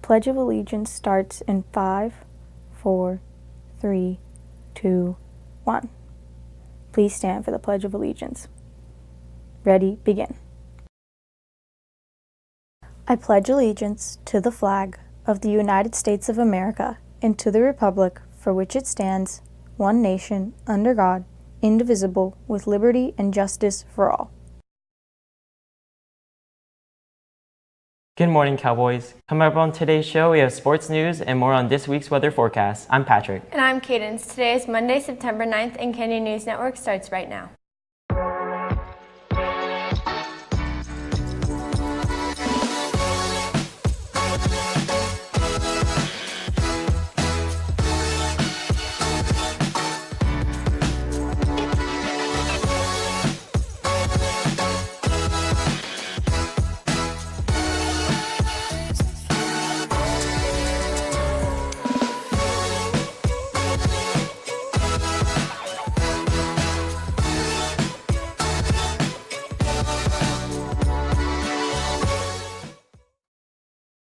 Pledge of Allegiance starts in 5, 4, 3, 2, 1. Please stand for the Pledge of Allegiance. Ready, begin. I pledge allegiance to the flag of the United States of America and to the republic for which it stands, one nation, under God, indivisible, with liberty and justice for all. Good morning, Cowboys. Coming up on today's show, we have sports news and more on this week's weather forecast. I'm Patrick. And I'm Cadence. Today is Monday, September 9th, and Candy News Network starts right now.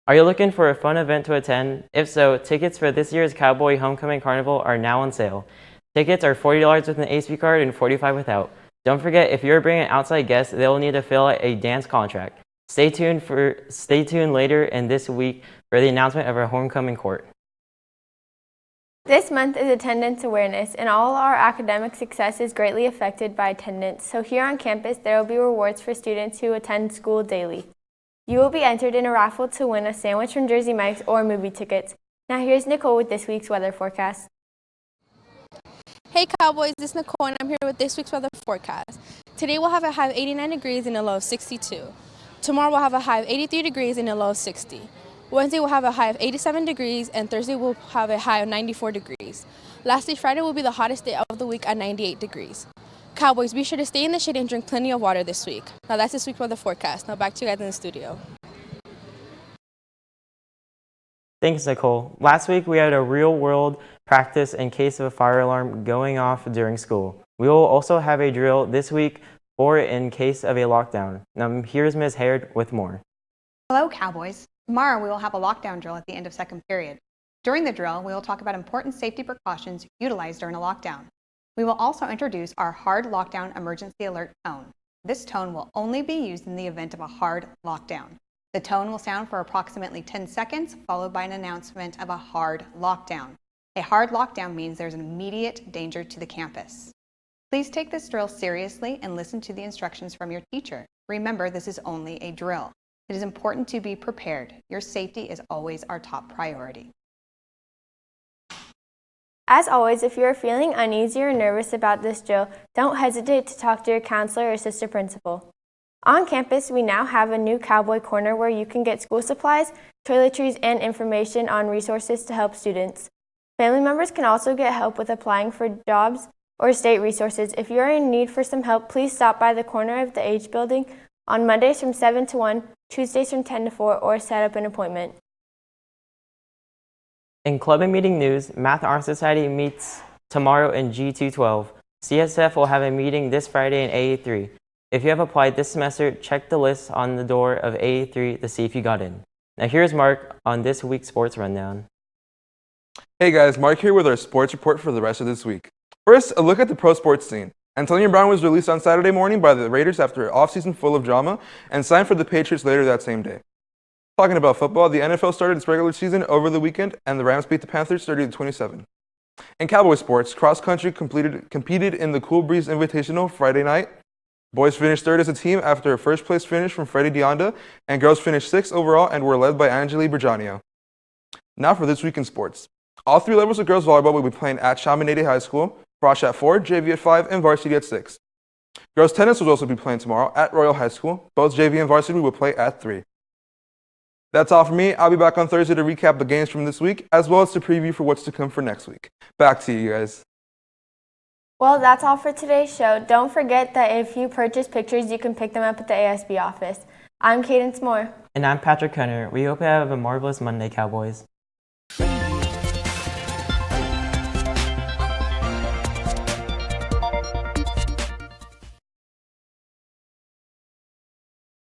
Are you looking for a fun event to attend? If so, tickets for this year's Cowboy Homecoming Carnival are now on sale. Tickets are $40 with an ASB card and $45 without. Don't forget, if you're bringing outside guests, they will need to fill out a dance contract. Stay tuned later in this week for the announcement of our homecoming court. This month is attendance awareness, and all our academic success is greatly affected by attendance. So here on campus, there will be rewards for students who attend school daily. You will be entered in a raffle to win a sandwich from Jersey Mike's or movie tickets. Now here's Nicole with this week's weather forecast. Hey Cowboys, this is Nicole and I'm here with this week's weather forecast. Today we'll have a high of 89 degrees and a low of 62. Tomorrow we'll have a high of 83 degrees and a low of 60. Wednesday we'll have a high of 87 degrees and Thursday we'll have a high of 94 degrees. Lastly, Friday will be the hottest day of the week at 98 degrees. Cowboys, be sure to stay in the shade and drink plenty of water this week. Now that's this week's weather forecast. Now back to you guys in the studio. Thanks, Nicole. Last week, we had a real-world practice in case of a fire alarm going off during school. We will also have a drill this week for in case of a lockdown. Now, here's Ms. Haird with more. Hello, Cowboys. Tomorrow, we will have a lockdown drill at the end of second period. During the drill, we will talk about important safety precautions utilized during a lockdown. We will also introduce our hard lockdown emergency alert tone. This tone will only be used in the event of a hard lockdown. The tone will sound for approximately 10 seconds, followed by an announcement of a hard lockdown. A hard lockdown means there's an immediate danger to the campus. Please take this drill seriously and listen to the instructions from your teacher. Remember, this is only a drill. It is important to be prepared. Your safety is always our top priority. As always, if you are feeling uneasy or nervous about this drill, don't hesitate to talk to your counselor or assistant principal. On campus, we now have a new Cowboy Corner where you can get school supplies, toiletries, and information on resources to help students. Family members can also get help with applying for jobs or state resources. If you are in need for some help, please stop by the corner of the H building on Mondays from 7 to 1, Tuesdays from 10 to 4, or set up an appointment. In Club and Meeting news, Math and Art Society meets tomorrow in G212. CSF will have a meeting this Friday in AA3. If you have applied this semester, check the list on the door of AA3 to see if you got in. Now here's Mark on this week's sports rundown. Hey guys, Mark here with our sports report for the rest of this week. First, a look at the pro sports scene. Antonio Brown was released on Saturday morning by the Raiders after an offseason full of drama and signed for the Patriots later that same day. Talking about football, the NFL started its regular season over the weekend, and the Rams beat the Panthers 30-27. In Cowboy sports, cross country competed in the Cool Breeze Invitational Friday night. Boys finished third as a team after a first-place finish from Freddie Dionda, and girls finished sixth overall and were led by Angeli Bergiano. Now for this week in sports. All three levels of girls volleyball will be playing at Chaminade High School, Frosh at 4, JV at 5, and Varsity at 6. Girls tennis will also be playing tomorrow at Royal High School. Both JV and Varsity will play at 3. That's all for me. I'll be back on Thursday to recap the games from this week, as well as to preview for what's to come for next week. Back to you guys. Well, that's all for today's show. Don't forget that if you purchase pictures, you can pick them up at the ASB office. I'm Cadence Moore. And I'm Patrick Hunter. We hope you have a marvelous Monday, Cowboys.